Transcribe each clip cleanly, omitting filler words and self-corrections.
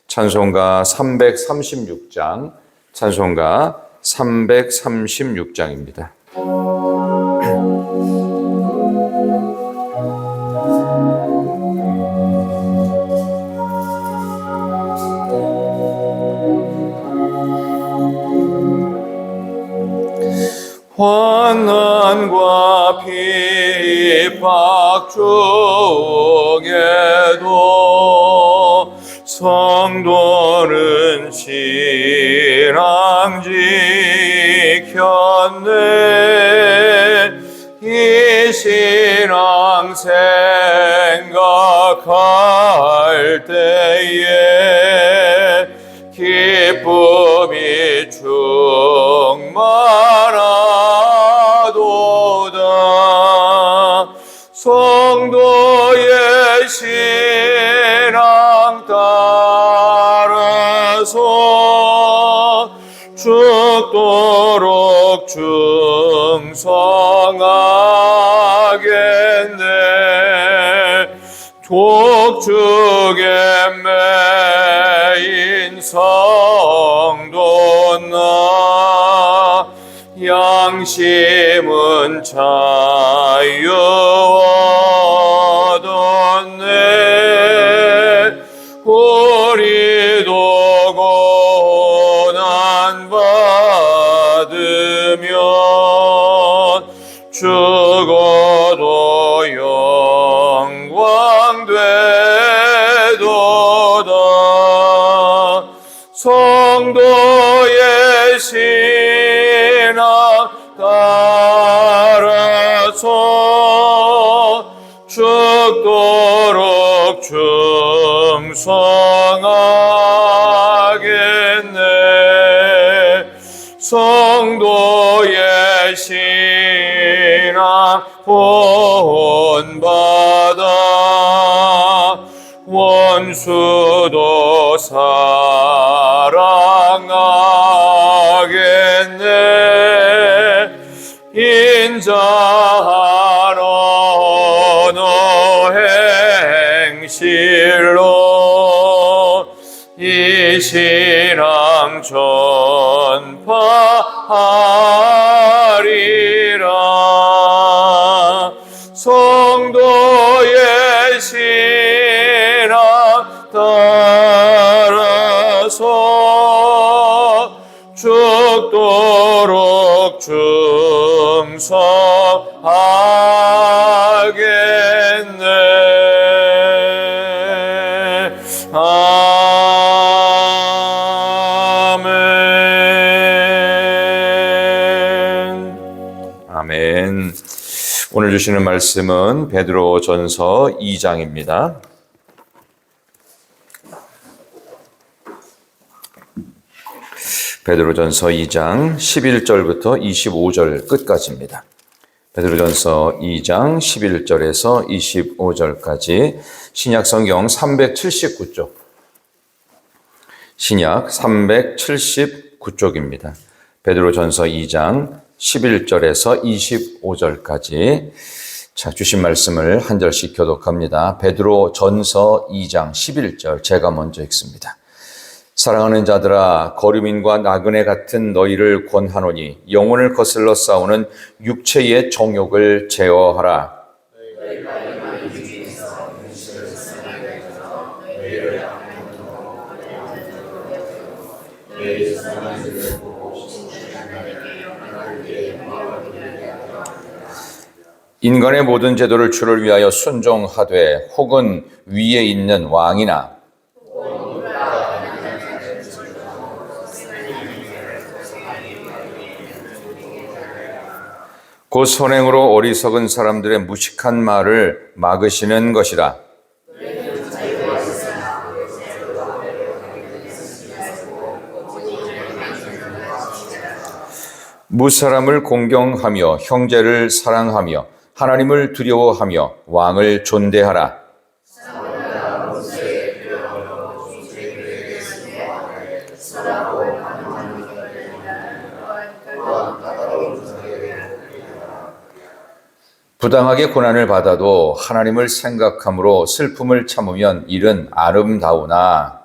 찬송가 336장, 찬송가 336장입니다. 환난과 핍박 중에도 성도는 신앙 지켰네. 이 신앙 생각할 때에 기쁨이 충만하도다. 성도의 신앙 따라서 죽도록 충성하겠네. 독죽에 매인 성도나 양심은 자유 얻었네. 우리도 고난 받으면 죽어도 영광 되도다. 성도의 신앙 따라서 죽도록 충성하겠네. 성도의 신앙 본받아 원수도 사랑하겠네. 인자하러 너 행실로 이 신앙 전파하리라. 성도의 신앙 따라서 죽도록 충성하겠네. 아멘. 아멘. 오늘 주시는 말씀은 베드로전서 2장입니다. 베드로전서 2장 11절부터 25절 끝까지입니다. 베드로전서 2장 11절에서 25절까지 신약 성경 379쪽, 신약 379쪽입니다. 베드로전서 2장 11절에서 25절까지 자, 주신 말씀을 한 절씩 교독합니다. 베드로전서 2장 11절 제가 먼저 읽습니다. 사랑하는 자들아, 거류민과 나그네 같은 너희를 권하노니 영혼을 거슬러 싸우는 육체의 정욕을 제어하라. 인간의 모든 제도를 주를 위하여 순종하되 혹은 위에 있는 왕이나 곧 선행으로 어리석은 사람들의 무식한 말을 막으시는 것이라. 무사람을 공경하며 형제를 사랑하며 하나님을 두려워하며 왕을 존대하라. 부당하게 고난을 받아도 하나님을 생각함으로 슬픔을 참으면 일은 아름다우나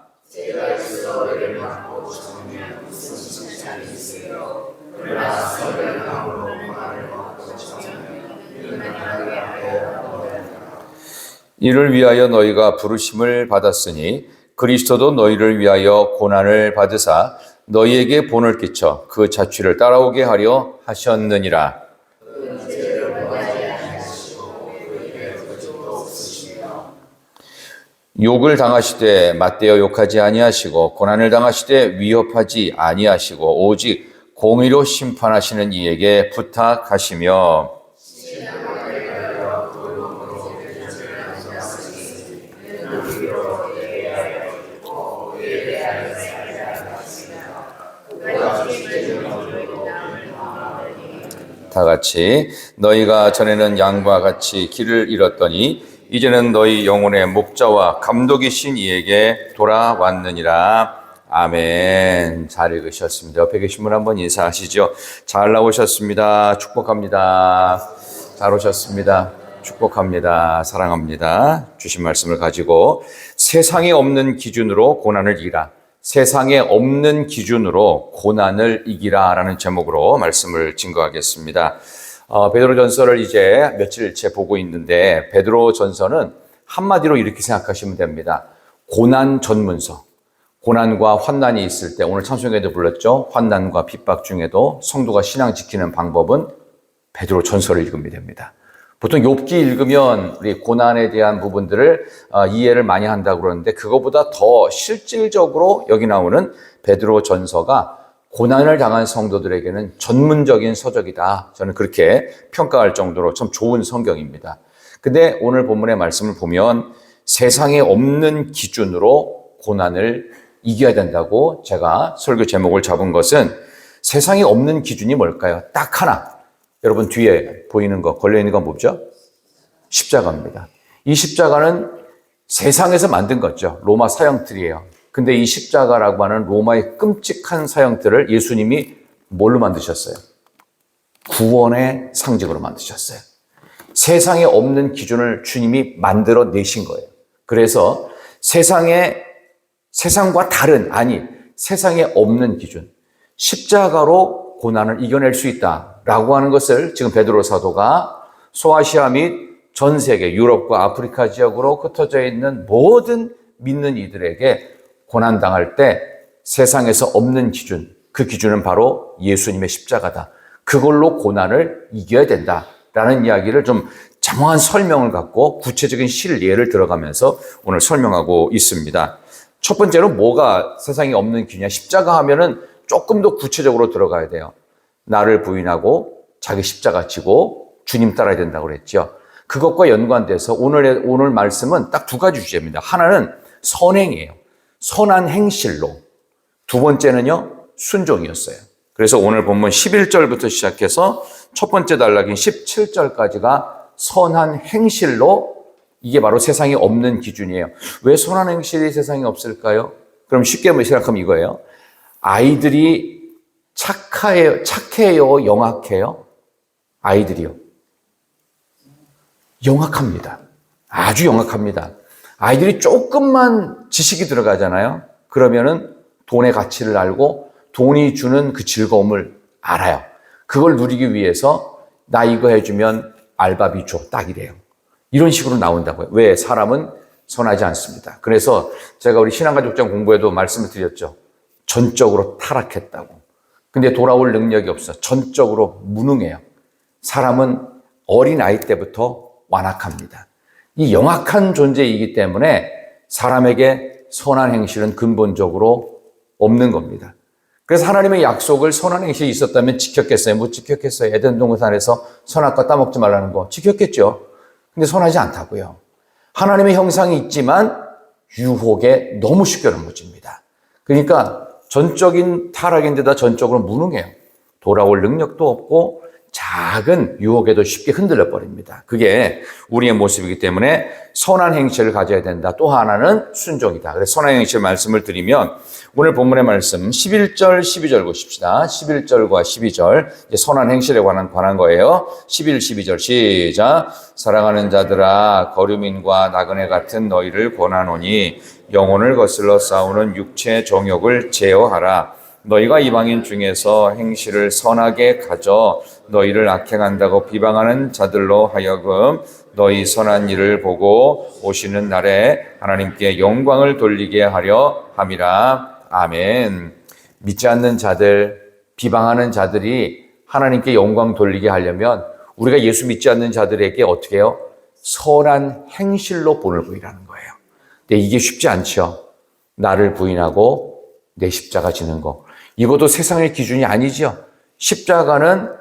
이를 위하여 너희가 부르심을 받았으니 그리스도도 너희를 위하여 고난을 받으사 너희에게 본을 끼쳐 그 자취를 따라오게 하려 하셨느니라. 욕을 당하시되 맞대어 욕하지 아니하시고 고난을 당하시되 위협하지 아니하시고 오직 공의로 심판하시는 이에게 부탁하시며 다 같이 너희가 전에는 양과 같이 길을 잃었더니 이제는 너희 영혼의 목자와 감독이신 이에게 돌아왔느니라. 아멘. 잘 읽으셨습니다. 옆에 계신 분 한번 인사하시죠. 잘 나오셨습니다. 축복합니다. 잘 오셨습니다. 축복합니다. 사랑합니다. 주신 말씀을 가지고 세상에 없는 기준으로 고난을 이기라. 세상에 없는 기준으로 고난을 이기라 라는 제목으로 말씀을 증거하겠습니다. 베드로전서를 이제 며칠째 보고 있는데 베드로전서는 한마디로 이렇게 생각하시면 됩니다. 고난 전문서. 고난과 환난이 있을 때 오늘 찬송에도 불렀죠. 환난과 핍박 중에도 성도가 신앙 지키는 방법은 베드로전서를 읽으면 됩니다. 보통 욥기 읽으면 우리 고난에 대한 부분들을 이해를 많이 한다고 그러는데 그거보다 더 실질적으로 여기 나오는 베드로전서가 고난을 당한 성도들에게는 전문적인 서적이다. 저는 그렇게 평가할 정도로 참 좋은 성경입니다. 근데 오늘 본문의 말씀을 보면 세상에 없는 기준으로 고난을 이겨야 된다고 제가 설교 제목을 잡은 것은 세상에 없는 기준이 뭘까요? 딱 하나. 여러분 뒤에 보이는 거 걸려있는 건 뭐죠? 십자가입니다. 이 십자가는 세상에서 만든 거죠. 로마 사형틀이에요. 근데 이 십자가라고 하는 로마의 끔찍한 사형틀을 예수님이 뭘로 만드셨어요? 구원의 상징으로 만드셨어요. 세상에 없는 기준을 주님이 만들어 내신 거예요. 그래서 세상과 다른, 세상에 없는 기준, 십자가로 고난을 이겨낼 수 있다라고 하는 것을 지금 베드로 사도가 소아시아 및 전 세계 유럽과 아프리카 지역으로 흩어져 있는 모든 믿는 이들에게 고난당할 때 세상에서 없는 기준, 그 기준은 바로 예수님의 십자가다. 그걸로 고난을 이겨야 된다라는 이야기를 좀 장황한 설명을 갖고 구체적인 실예를 들어가면서 오늘 설명하고 있습니다. 첫 번째로 뭐가 세상에 없는 기준이냐? 십자가 하면은 조금 더 구체적으로 들어가야 돼요. 나를 부인하고 자기 십자가 지고 주님 따라야 된다고 그랬죠. 그것과 연관돼서 오늘 말씀은 딱 두 가지 주제입니다. 하나는 선행이에요. 선한 행실로. 두 번째는요, 순종이었어요. 그래서 오늘 본문 11절부터 시작해서 첫 번째 단락인 17절까지가 선한 행실로 이게 바로 세상에 없는 기준이에요. 왜 선한 행실이 세상에 없을까요? 그럼 쉽게 생각하면 이거예요. 아이들이 착해요, 영악해요? 아이들이요. 영악합니다. 아주 영악합니다. 아이들이 조금만 지식이 들어가잖아요. 그러면은 돈의 가치를 알고 돈이 주는 그 즐거움을 알아요. 그걸 누리기 위해서 나 이거 해주면 알바비 줘. 딱 이래요. 이런 식으로 나온다고요. 왜? 사람은 선하지 않습니다. 그래서 제가 우리 신앙가족장 공부에도 말씀을 드렸죠. 전적으로 타락했다고. 근데 돌아올 능력이 없어. 전적으로 무능해요. 사람은 어린 아이 때부터 완악합니다. 이 영악한 존재이기 때문에 사람에게 선한 행실은 근본적으로 없는 겁니다. 그래서 하나님의 약속을 선한 행실이 있었다면 지켰겠어요? 못 지켰겠어요? 에덴 동산에서 선악과 따먹지 말라는 거 지켰겠죠? 근데 선하지 않다고요. 하나님의 형상이 있지만 유혹에 너무 쉽게 넘어집니다. 그러니까 전적인 타락인데다 전적으로 무능해요. 돌아올 능력도 없고 작은 유혹에도 쉽게 흔들려 버립니다. 그게 우리의 모습이기 때문에 선한 행실을 가져야 된다. 또 하나는 순종이다. 그래서 선한 행실 말씀을 드리면 오늘 본문의 말씀 11절, 12절 보십시다. 11절과 12절 선한 행실에 관한 거예요. 11, 12절 시작. 사랑하는 자들아 거류민과 나그네 같은 너희를 권하노니 영혼을 거슬러 싸우는 육체 정욕을 제어하라. 너희가 이방인 중에서 행실을 선하게 가져 너희를 악행한다고 비방하는 자들로 하여금 너희 선한 일을 보고 오시는 날에 하나님께 영광을 돌리게 하려 함이라. 아멘. 믿지 않는 자들, 비방하는 자들이 하나님께 영광 돌리게 하려면 우리가 예수 믿지 않는 자들에게 어떻게 해요? 선한 행실로 본을 보이라는 거예요. 근데 이게 쉽지 않죠. 나를 부인하고 내 십자가 지는 거. 이것도 세상의 기준이 아니죠. 십자가는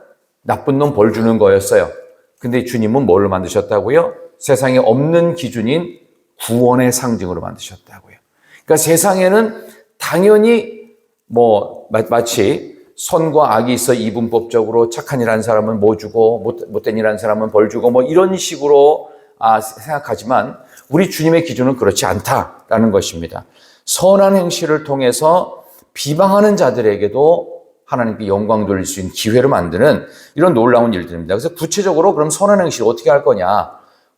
나쁜 놈 벌 주는 거였어요. 근데 주님은 뭘로 만드셨다고요? 세상에 없는 기준인 구원의 상징으로 만드셨다고요. 그러니까 세상에는 당연히 마치 선과 악이 있어 이분법적으로 착한 일 한 사람은 뭐 주고 못된 일 한 사람은 벌 주고 이런 식으로 생각하지만 우리 주님의 기준은 그렇지 않다라는 것입니다. 선한 행실을 통해서 비방하는 자들에게도 하나님께 영광 돌릴 수 있는 기회를 만드는 이런 놀라운 일들입니다. 그래서 구체적으로 그럼 선한 행실 어떻게 할 거냐?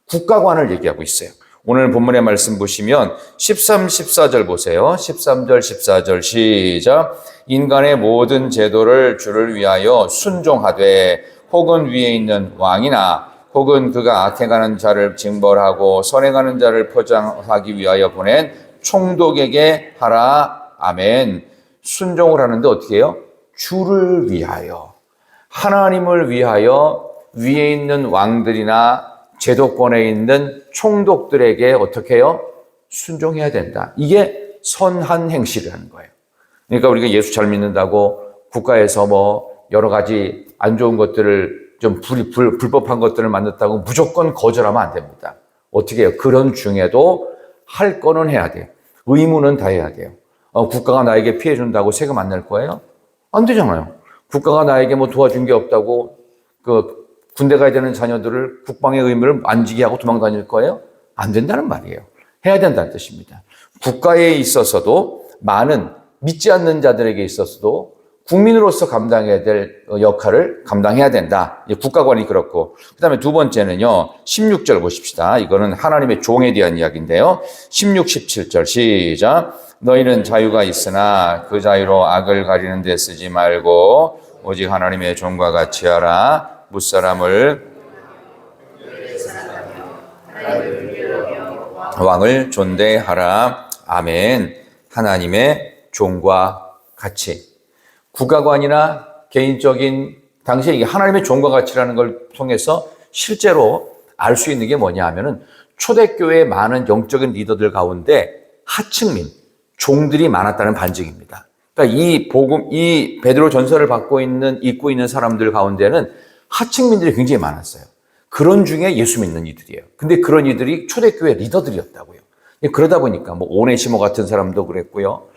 국가관을 얘기하고 있어요. 오늘 본문의 말씀 보시면 13, 14절 보세요. 13절, 14절 시작. 인간의 모든 제도를 주를 위하여 순종하되 혹은 위에 있는 왕이나 혹은 그가 악행하는 자를 징벌하고 선행하는 자를 포장하기 위하여 보낸 총독에게 하라. 아멘. 순종을 하는데 어떻게 해요? 주를 위하여, 하나님을 위하여 위에 있는 왕들이나 제도권에 있는 총독들에게 어떻게 해요? 순종해야 된다. 이게 선한 행실이라는 거예요. 그러니까 우리가 예수 잘 믿는다고 국가에서 여러 가지 안 좋은 것들을 좀 불법한 것들을 만든다고 무조건 거절하면 안 됩니다. 어떻게 해요? 그런 중에도 할 거는 해야 돼요. 의무는 다 해야 돼요. 국가가 나에게 피해 준다고 세금 안 낼 거예요? 안 되잖아요. 국가가 나에게 도와준 게 없다고 군대 가야 되는 자녀들을 국방의 의무를 안 지게 하고 도망 다닐 거예요? 안 된다는 말이에요. 해야 된다는 뜻입니다. 국가에 있어서도 많은 믿지 않는 자들에게 있어서도 국민으로서 감당해야 될 역할을 감당해야 된다. 국가관이 그렇고. 그 다음에 두 번째는요. 16절 보십시다. 이거는 하나님의 종에 대한 이야기인데요. 16, 17절 시작. 너희는 자유가 있으나 그 자유로 악을 가리는 데 쓰지 말고 오직 하나님의 종과 같이 하라. 무사람을 왕을 존대하라. 아멘. 하나님의 종과 같이. 국가관이나 개인적인 당시에 이게 하나님의 종과 같이라는 걸 통해서 실제로 알 수 있는 게 뭐냐 하면은 초대교회의 많은 영적인 리더들 가운데 하층민, 종들이 많았다는 반증입니다. 그러니까 이 베드로 전서를 읽고 있는 사람들 가운데는 하층민들이 굉장히 많았어요. 그런 중에 예수 믿는 이들이에요. 근데 그런 이들이 초대교회 리더들이었다고요. 그러다 보니까 오네시모 같은 사람도 그랬고요.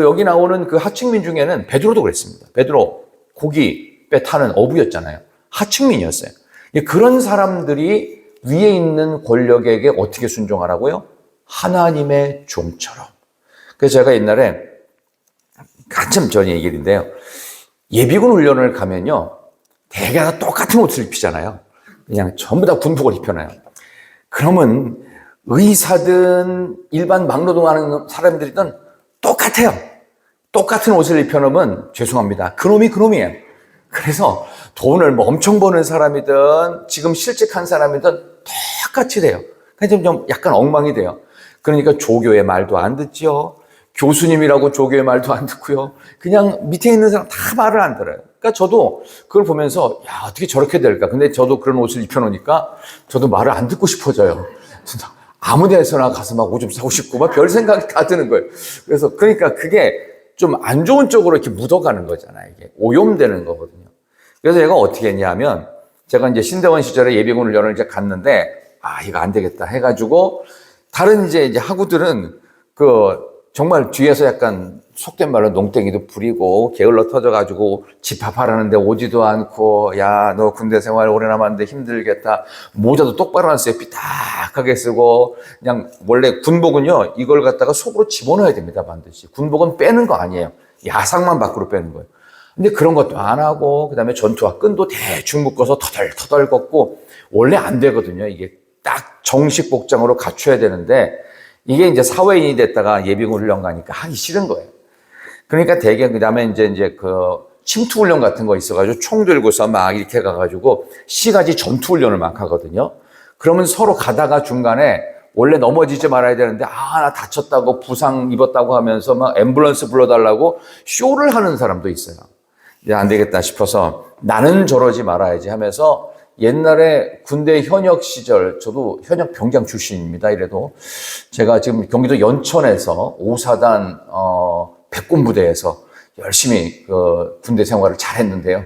여기 나오는 그 하층민 중에는 베드로도 그랬습니다. 베드로 고기 배 타는 어부였잖아요. 하층민이었어요. 그런 사람들이 위에 있는 권력에게 어떻게 순종하라고요? 하나님의 종처럼. 그래서 제가 옛날에 한참 전 얘기인데요. 예비군 훈련을 가면요. 대개 다 똑같은 옷을 입히잖아요. 그냥 전부 다 군복을 입혀놔요. 그러면 의사든 일반 막노동하는 사람들이든 똑같아요. 똑같은 옷을 입혀놓으면 죄송합니다. 그놈이에요. 그래서 돈을 엄청 버는 사람이든 지금 실직한 사람이든 똑같이 돼요. 그냥 좀 약간 엉망이 돼요. 그러니까 조교의 말도 안 듣지요. 교수님이라고 조교의 말도 안 듣고요. 그냥 밑에 있는 사람 다 말을 안 들어요. 그러니까 저도 그걸 보면서 어떻게 저렇게 될까. 근데 저도 그런 옷을 입혀놓으니까 저도 말을 안 듣고 싶어져요. 진짜 아무 데서나 가서 옷 좀 사고 싶고 별 생각이 다 드는 거예요. 그러니까 그게 좀 안 좋은 쪽으로 이렇게 묻어가는 거잖아요. 이게 오염되는 거거든요. 그래서 제가 어떻게 했냐면 제가 이제 신대원 시절에 예비군 훈련을 이제 갔는데 이거 안 되겠다 해가지고 다른 이제 학우들은 정말 뒤에서 약간 속된 말로 농땡이도 부리고 게을러 터져가지고 집합하라는데 오지도 않고, 야, 너 군대 생활 오래 남았는데 힘들겠다. 모자도 똑바로 안 써요. 삐딱하게 쓰고. 그냥 원래 군복은요, 이걸 갖다가 속으로 집어넣어야 됩니다, 반드시. 군복은 빼는 거 아니에요. 야상만 밖으로 빼는 거예요. 근데 그런 것도 안 하고, 그 다음에 전투화 끈도 대충 묶어서 터덜터덜 걷고, 원래 안 되거든요. 이게 딱 정식 복장으로 갖춰야 되는데, 이게 이제 사회인이 됐다가 예비군 훈련 가니까 하기 싫은 거예요. 그러니까 대개 그 다음에 이제 그 침투 훈련 같은 거 있어가지고 총 들고서 막 이렇게 가가지고 시가지 전투 훈련을 막 하거든요. 그러면 서로 가다가 중간에 원래 넘어지지 말아야 되는데, 나 다쳤다고 부상 입었다고 하면서 막 앰뷸런스 불러달라고 쇼를 하는 사람도 있어요. 이제 안 되겠다 싶어서 나는 저러지 말아야지 하면서 옛날에 군대 현역 시절, 저도 현역 병장 출신입니다. 이래도 제가 지금 경기도 연천에서 5사단 백군부대에서 열심히 그 군대 생활을 잘했는데요.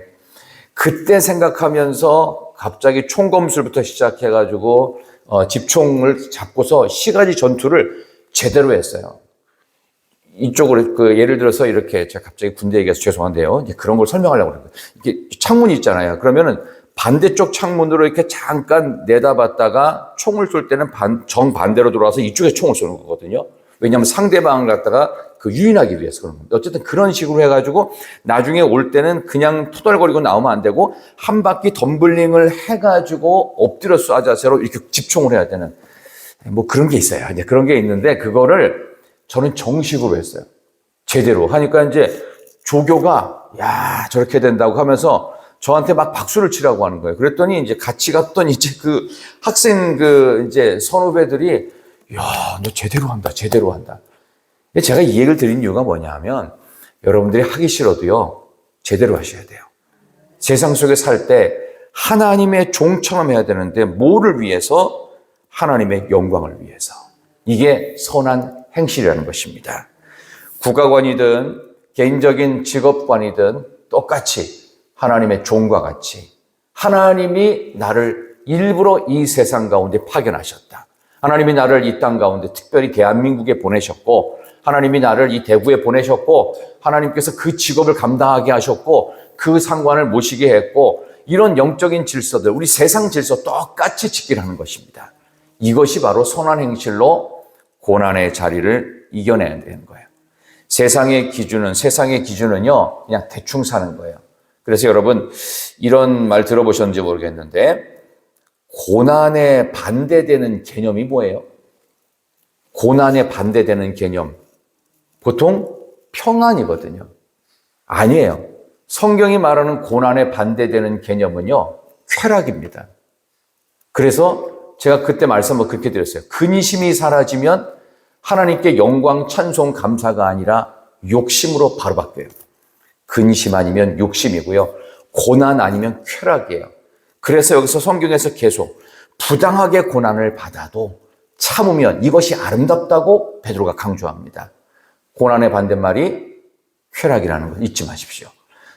그때 생각하면서 갑자기 총검술부터 시작해가지고 집총을 잡고서 시가지 전투를 제대로 했어요. 이쪽으로 그 예를 들어서 이렇게 제가 갑자기 군대 얘기해서 죄송한데요. 이제 그런 걸 설명하려고 그래요. 이게 창문이 있잖아요. 그러면은 반대쪽 창문으로 이렇게 잠깐 내다봤다가 총을 쏠 때는 정반대로 돌아와서 이쪽에 총을 쏘는 거거든요. 왜냐하면 상대방을 갖다가 그 유인하기 위해서 그런 겁니다. 어쨌든 그런 식으로 해가지고 나중에 올 때는 그냥 투덜거리고 나오면 안 되고 한 바퀴 덤블링을 해가지고 엎드려 쏴 자세로 이렇게 집총을 해야 되는 뭐 그런 게 있어요. 이제 그런 게 있는데 그거를 저는 정식으로 했어요. 제대로 하니까 이제 조교가 야 저렇게 된다고 하면서 저한테 막 박수를 치라고 하는 거예요. 그랬더니 이제 같이 갔던 이제 그 학생 그 이제 선후배들이 야, 너 제대로 한다, 제대로 한다. 제가 이 얘기를 드린 이유가 뭐냐 하면 여러분들이 하기 싫어도요, 제대로 하셔야 돼요. 세상 속에 살 때 하나님의 종처럼 해야 되는데 뭐를 위해서? 하나님의 영광을 위해서. 이게 선한 행실이라는 것입니다. 국가관이든 개인적인 직업관이든 똑같이 하나님의 종과 같이 하나님이 나를 일부러 이 세상 가운데 파견하셨다. 하나님이 나를 이 땅 가운데 특별히 대한민국에 보내셨고 하나님이 나를 이 대구에 보내셨고 하나님께서 그 직업을 감당하게 하셨고 그 상관을 모시게 했고 이런 영적인 질서들 우리 세상 질서 똑같이 지키라는 것입니다. 이것이 바로 선한 행실로 고난의 자리를 이겨내야 되는 거예요. 세상의 기준은요 그냥 대충 사는 거예요. 그래서 여러분 이런 말 들어보셨는지 모르겠는데 고난에 반대되는 개념이 뭐예요? 고난에 반대되는 개념 보통 평안이거든요. 아니에요. 성경이 말하는 고난에 반대되는 개념은요 쾌락입니다. 그래서 제가 그때 말씀을 그렇게 드렸어요. 근심이 사라지면 하나님께 영광, 찬송, 감사가 아니라 욕심으로 바로 바뀌어요. 근심 아니면 욕심이고요. 고난 아니면 쾌락이에요. 그래서 여기서 성경에서 계속 부당하게 고난을 받아도 참으면 이것이 아름답다고 베드로가 강조합니다. 고난의 반대말이 쾌락이라는 걸 잊지 마십시오.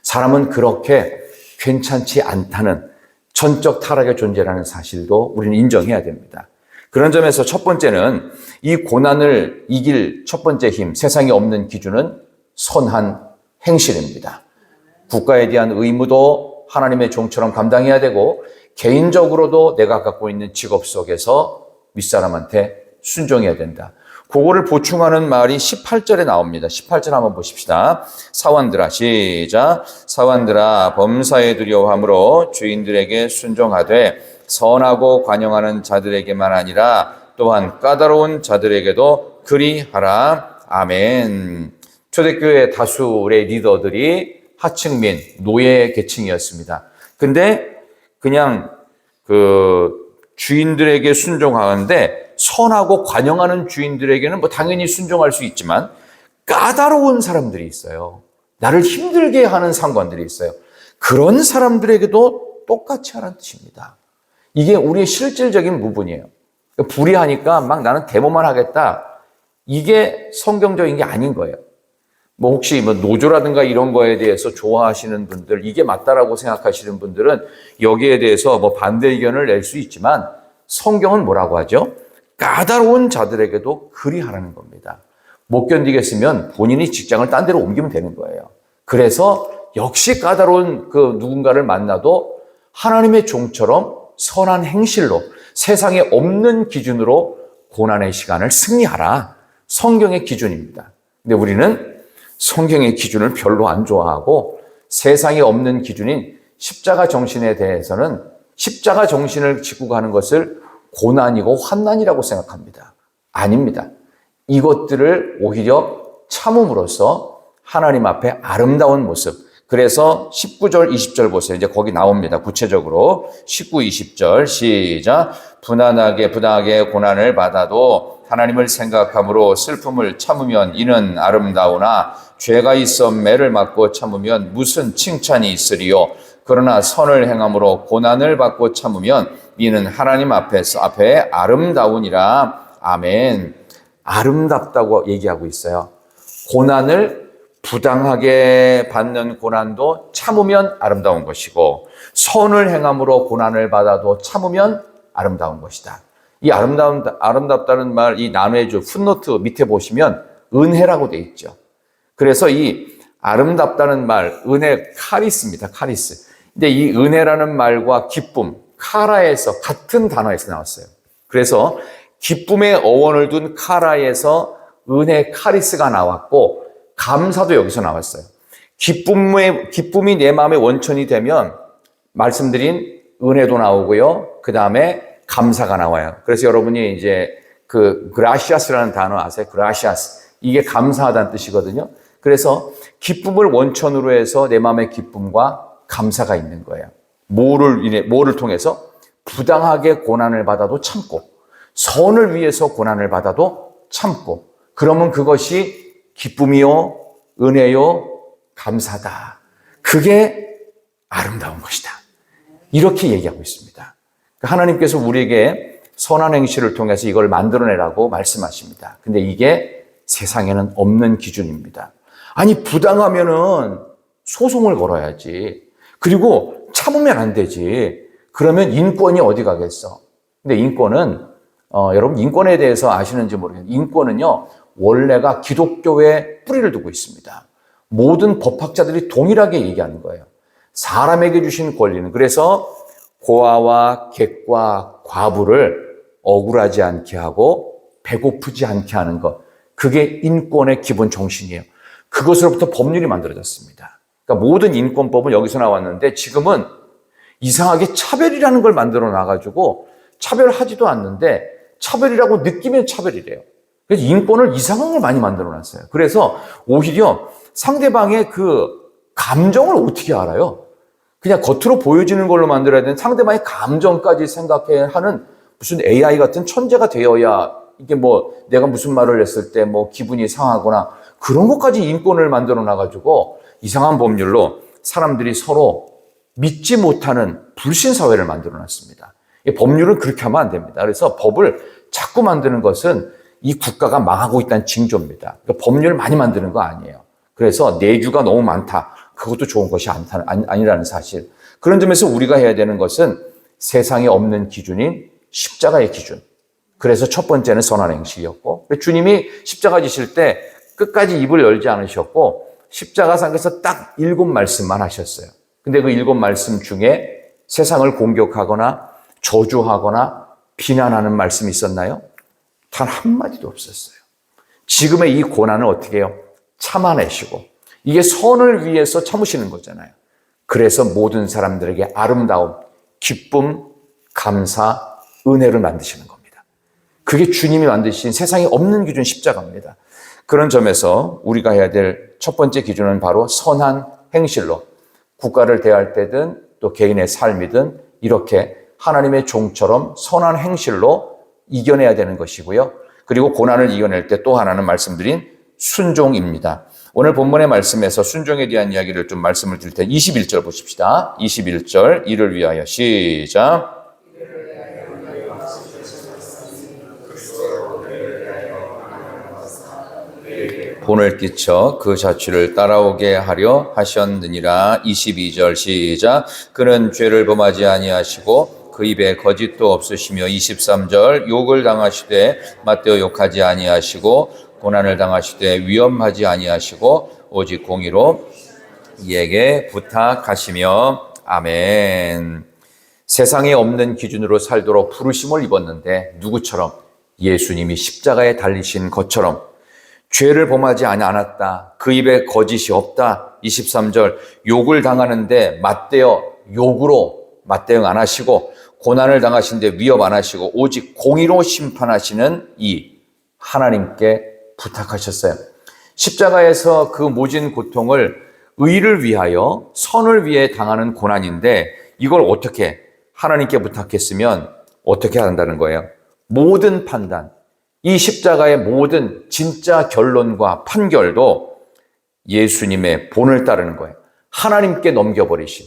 사람은 그렇게 괜찮지 않다는 전적 타락의 존재라는 사실도 우리는 인정해야 됩니다. 그런 점에서 첫 번째는 이 고난을 이길 첫 번째 힘, 세상에 없는 기준은 선한 행실입니다. 국가에 대한 의무도 하나님의 종처럼 감당해야 되고 개인적으로도 내가 갖고 있는 직업 속에서 윗사람한테 순종해야 된다. 그거를 보충하는 말이 18절에 나옵니다. 18절 한번 보십시다. 사원들아 시작. 사원들아 범사에 두려워함으로 주인들에게 순종하되 선하고 관용하는 자들에게만 아니라 또한 까다로운 자들에게도 그리하라. 아멘. 초대교회 다수의 리더들이 하층민, 노예 계층이었습니다. 근데 그냥 주인들에게 순종하는데 선하고 관용하는 주인들에게는 뭐 당연히 순종할 수 있지만 까다로운 사람들이 있어요. 나를 힘들게 하는 상관들이 있어요. 그런 사람들에게도 똑같이 하라는 뜻입니다. 이게 우리의 실질적인 부분이에요. 불의하니까 막 나는 데모만 하겠다. 이게 성경적인 게 아닌 거예요. 뭐 혹시 뭐 노조라든가 이런 거에 대해서 좋아하시는 분들, 이게 맞다라고 생각하시는 분들은 여기에 대해서 뭐 반대 의견을 낼 수 있지만 성경은 뭐라고 하죠? 까다로운 자들에게도 그리하라는 겁니다. 못 견디겠으면 본인이 직장을 딴 데로 옮기면 되는 거예요. 그래서 역시 까다로운 그 누군가를 만나도 하나님의 종처럼 선한 행실로 세상에 없는 기준으로 고난의 시간을 승리하라. 성경의 기준입니다. 근데 우리는 성경의 기준을 별로 안 좋아하고 세상에 없는 기준인 십자가 정신에 대해서는 십자가 정신을 지고 가는 것을 고난이고 환난이라고 생각합니다. 아닙니다. 이것들을 오히려 참음으로써 하나님 앞에 아름다운 모습. 그래서 19절, 20절 보세요. 이제 거기 나옵니다. 구체적으로 19, 20절 시작. 부당하게 고난을 받아도 하나님을 생각함으로 슬픔을 참으면 이는 아름다우나 죄가 있어 매를 맞고 참으면 무슨 칭찬이 있으리요. 그러나 선을 행함으로 고난을 받고 참으면 이는 하나님 앞에 아름다우니라. 아멘. 아름답다고 얘기하고 있어요. 고난을 부당하게 받는 고난도 참으면 아름다운 것이고 선을 행함으로 고난을 받아도 참으면 아름다운 것이다. 이 아름답다는 말, 이 나누의 주 풋노트 밑에 보시면 은혜라고 돼 있죠. 그래서 이 아름답다는 말, 은혜 카리스입니다. 카리스. 근데 이 은혜라는 말과 기쁨, 카라에서 같은 단어에서 나왔어요. 그래서 기쁨의 어원을 둔 카라에서 은혜 카리스가 나왔고 감사도 여기서 나왔어요. 기쁨이 내 마음의 원천이 되면 말씀드린 은혜도 나오고요. 그 다음에 감사가 나와요. 그래서 여러분이 이제 그 그라시아스라는 단어 아세요? 그라시아스. 이게 감사하다는 뜻이거든요. 그래서 기쁨을 원천으로 해서 내 마음의 기쁨과 감사가 있는 거예요. 뭐를 통해서? 부당하게 고난을 받아도 참고, 선을 위해서 고난을 받아도 참고, 그러면 그것이 기쁨이요, 은혜요, 감사다. 그게 아름다운 것이다. 이렇게 얘기하고 있습니다. 하나님께서 우리에게 선한 행실을 통해서 이걸 만들어내라고 말씀하십니다. 근데 이게 세상에는 없는 기준입니다. 아니, 부당하면은 소송을 걸어야지. 그리고 참으면 안 되지. 그러면 인권이 어디 가겠어? 근데 인권은, 여러분 인권에 대해서 아시는지 모르겠는데, 인권은요, 원래가 기독교에 뿌리를 두고 있습니다. 모든 법학자들이 동일하게 얘기하는 거예요. 사람에게 주신 권리는, 그래서 고아와 객과 과부를 억울하지 않게 하고 배고프지 않게 하는 것, 그게 인권의 기본 정신이에요. 그것으로부터 법률이 만들어졌습니다. 그러니까 모든 인권법은 여기서 나왔는데 지금은 이상하게 차별이라는 걸 만들어 놔가지고 차별하지도 않는데 차별이라고 느끼면 차별이래요. 그래서 인권을 이상한 걸 많이 만들어 놨어요. 그래서 오히려 상대방의 그 감정을 어떻게 알아요? 그냥 겉으로 보여지는 걸로 만들어야 되는 상대방의 감정까지 생각해야 하는 무슨 AI 같은 천재가 되어야 이게 뭐 내가 무슨 말을 했을 때 뭐 기분이 상하거나 그런 것까지 인권을 만들어 놔가지고 이상한 법률로 사람들이 서로 믿지 못하는 불신사회를 만들어 놨습니다. 법률은 그렇게 하면 안 됩니다. 그래서 법을 자꾸 만드는 것은 이 국가가 망하고 있다는 징조입니다. 그러니까 법률을 많이 만드는 거 아니에요. 그래서 내주가 너무 많다. 그것도 좋은 것이 아니라는 사실. 그런 점에서 우리가 해야 되는 것은 세상에 없는 기준인 십자가의 기준. 그래서 첫 번째는 선한 행실이었고, 주님이 십자가 지실 때 끝까지 입을 열지 않으셨고 십자가상에서 딱 7말씀만 하셨어요. 근데 그 7말씀 중에 세상을 공격하거나 저주하거나 비난하는 말씀이 있었나요? 단 한마디도 없었어요. 지금의 이 고난을 어떻게 해요? 참아내시고, 이게 선을 위해서 참으시는 거잖아요. 그래서 모든 사람들에게 아름다움, 기쁨, 감사, 은혜를 만드시는 겁니다. 그게 주님이 만드신 세상에 없는 기준 십자가입니다. 그런 점에서 우리가 해야 될 첫 번째 기준은 바로 선한 행실로 국가를 대할 때든 또 개인의 삶이든 이렇게 하나님의 종처럼 선한 행실로 이겨내야 되는 것이고요. 그리고 고난을 이겨낼 때 또 하나는 말씀드린 순종입니다. 오늘 본문의 말씀에서 순종에 대한 이야기를 좀 말씀을 드릴 때 21절 보십시다. 21절 이를 위하여 시작. 본을 끼쳐 그 자취를 따라오게 하려 하셨느니라. 22절 시작. 그는 죄를 범하지 아니하시고 그 입에 거짓도 없으시며 23절 욕을 당하시되 맞대어 욕하지 아니하시고 고난을 당하시되 위험하지 아니하시고 오직 공의로 이에게 부탁하시며 아멘. 세상에 없는 기준으로 살도록 부르심을 입었는데 누구처럼? 예수님이 십자가에 달리신 것처럼 죄를 범하지 않았다. 그 입에 거짓이 없다. 23절 욕을 당하는데 욕으로 맞대응 안 하시고 고난을 당하시는데 위협 안 하시고 오직 공의로 심판하시는 이 하나님께 부탁하셨어요. 십자가에서 그 모진 고통을 의를 위하여 선을 위해 당하는 고난인데 이걸 어떻게 하나님께 부탁했으면 어떻게 한다는 거예요? 모든 판단, 이 십자가의 모든 진짜 결론과 판결도 예수님의 본을 따르는 거예요. 하나님께 넘겨버리신,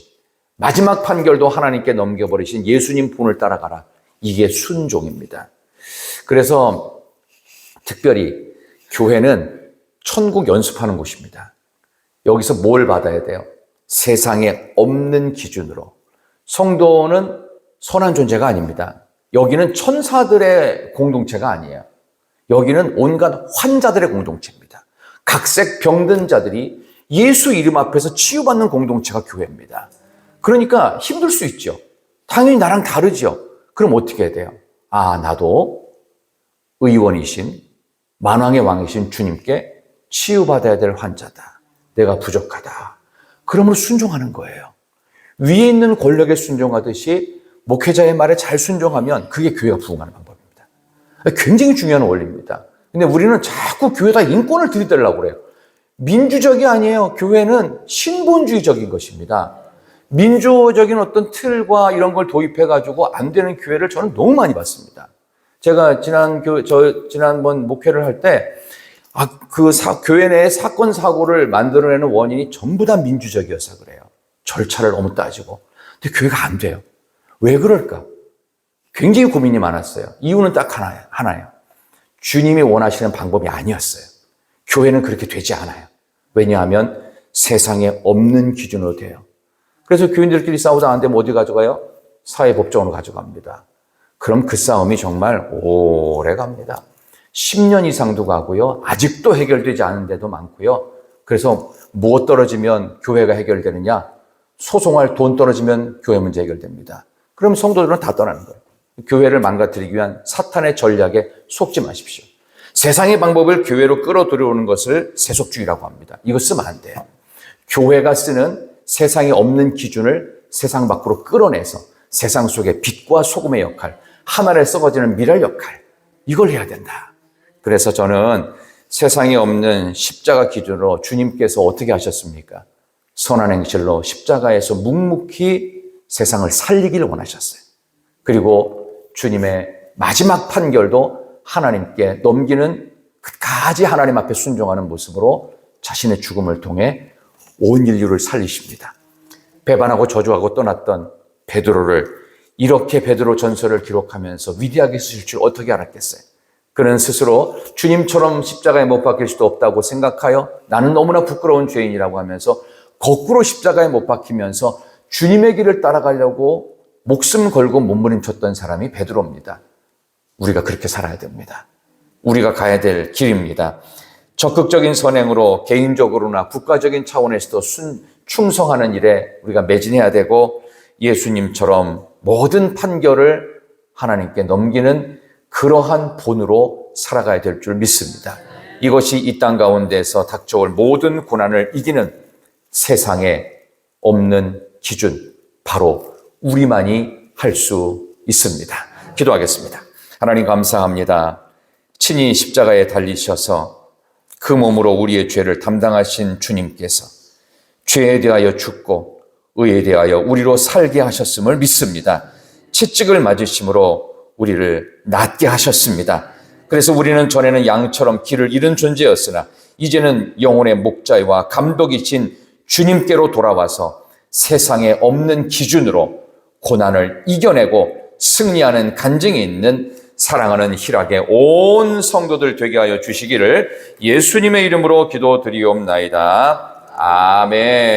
마지막 판결도 하나님께 넘겨버리신 예수님 본을 따라가라. 이게 순종입니다. 그래서 특별히 교회는 천국 연습하는 곳입니다. 여기서 뭘 받아야 돼요? 세상에 없는 기준으로. 성도는 선한 존재가 아닙니다. 여기는 천사들의 공동체가 아니에요. 여기는 온갖 환자들의 공동체입니다. 각색 병든 자들이 예수 이름 앞에서 치유받는 공동체가 교회입니다. 그러니까 힘들 수 있죠. 당연히 나랑 다르죠. 그럼 어떻게 해야 돼요? 나도 의원이신 만왕의 왕이신 주님께 치유받아야 될 환자다. 내가 부족하다. 그러므로 순종하는 거예요. 위에 있는 권력에 순종하듯이 목회자의 말에 잘 순종하면 그게 교회가 부흥하는 방법입니다. 굉장히 중요한 원리입니다. 근데 우리는 자꾸 교회에다 인권을 들이대려고 그래요. 민주적이 아니에요. 교회는 신본주의적인 것입니다. 민주적인 어떤 틀과 이런 걸 도입해가지고 안 되는 교회를 저는 너무 많이 봤습니다. 제가 지난번 목회를 할 때, 교회 내에 사건, 사고를 만들어내는 원인이 전부 다 민주적이어서 그래요. 절차를 너무 따지고. 근데 교회가 안 돼요. 왜 그럴까? 굉장히 고민이 많았어요. 이유는 딱 하나예요. 주님이 원하시는 방법이 아니었어요. 교회는 그렇게 되지 않아요. 왜냐하면 세상에 없는 기준으로 돼요. 그래서 교인들끼리 싸우다 안 되면 어디 가져가요? 사회법정으로 가져갑니다. 그럼 그 싸움이 정말 오래 갑니다. 10년 이상도 가고요. 아직도 해결되지 않은 데도 많고요. 그래서 무엇 떨어지면 교회가 해결되느냐? 소송할 돈 떨어지면 교회 문제 해결됩니다. 그럼 성도들은 다 떠나는 거예요. 교회를 망가뜨리기 위한 사탄의 전략에 속지 마십시오. 세상의 방법을 교회로 끌어들여오는 것을 세속주의라고 합니다. 이거 쓰면 안 돼요. 교회가 쓰는 세상에 없는 기준을 세상 밖으로 끌어내서 세상 속의 빛과 소금의 역할, 하늘에 썩어지는 미랄 역할, 이걸 해야 된다. 그래서 저는 세상에 없는 십자가 기준으로 주님께서 어떻게 하셨습니까? 선한 행실로 십자가에서 묵묵히 세상을 살리기를 원하셨어요. 그리고 주님의 마지막 판결도 하나님께 넘기는 끝까지 하나님 앞에 순종하는 모습으로 자신의 죽음을 통해 온 인류를 살리십니다. 배반하고 저주하고 떠났던 베드로를 이렇게 베드로 전설을 기록하면서 위대하게 쓰실 줄 어떻게 알았겠어요? 그는 스스로 주님처럼 십자가에 못 박힐 수도 없다고 생각하여 나는 너무나 부끄러운 죄인이라고 하면서 거꾸로 십자가에 못 박히면서 주님의 길을 따라가려고 목숨 걸고 몸부림쳤던 사람이 베드로입니다. 우리가 그렇게 살아야 됩니다. 우리가 가야 될 길입니다. 적극적인 선행으로 개인적으로나 국가적인 차원에서도 충성하는 일에 우리가 매진해야 되고 예수님처럼 모든 판결을 하나님께 넘기는 그러한 본으로 살아가야 될 줄 믿습니다. 이것이 이 땅 가운데서 닥쳐올 모든 고난을 이기는 세상에 없는 기준, 바로 우리만이 할 수 있습니다. 기도하겠습니다. 하나님 감사합니다. 친히 십자가에 달리셔서 그 몸으로 우리의 죄를 담당하신 주님께서 죄에 대하여 죽고 의에 대하여 우리로 살게 하셨음을 믿습니다. 채찍을 맞으심으로 우리를 낫게 하셨습니다. 그래서 우리는 전에는 양처럼 길을 잃은 존재였으나 이제는 영혼의 목자와 감독이신 주님께로 돌아와서 세상에 없는 기준으로 고난을 이겨내고 승리하는 간증이 있는 사랑하는 희락의 온 성도들 되게 하여 주시기를 예수님의 이름으로 기도드리옵나이다. 아멘.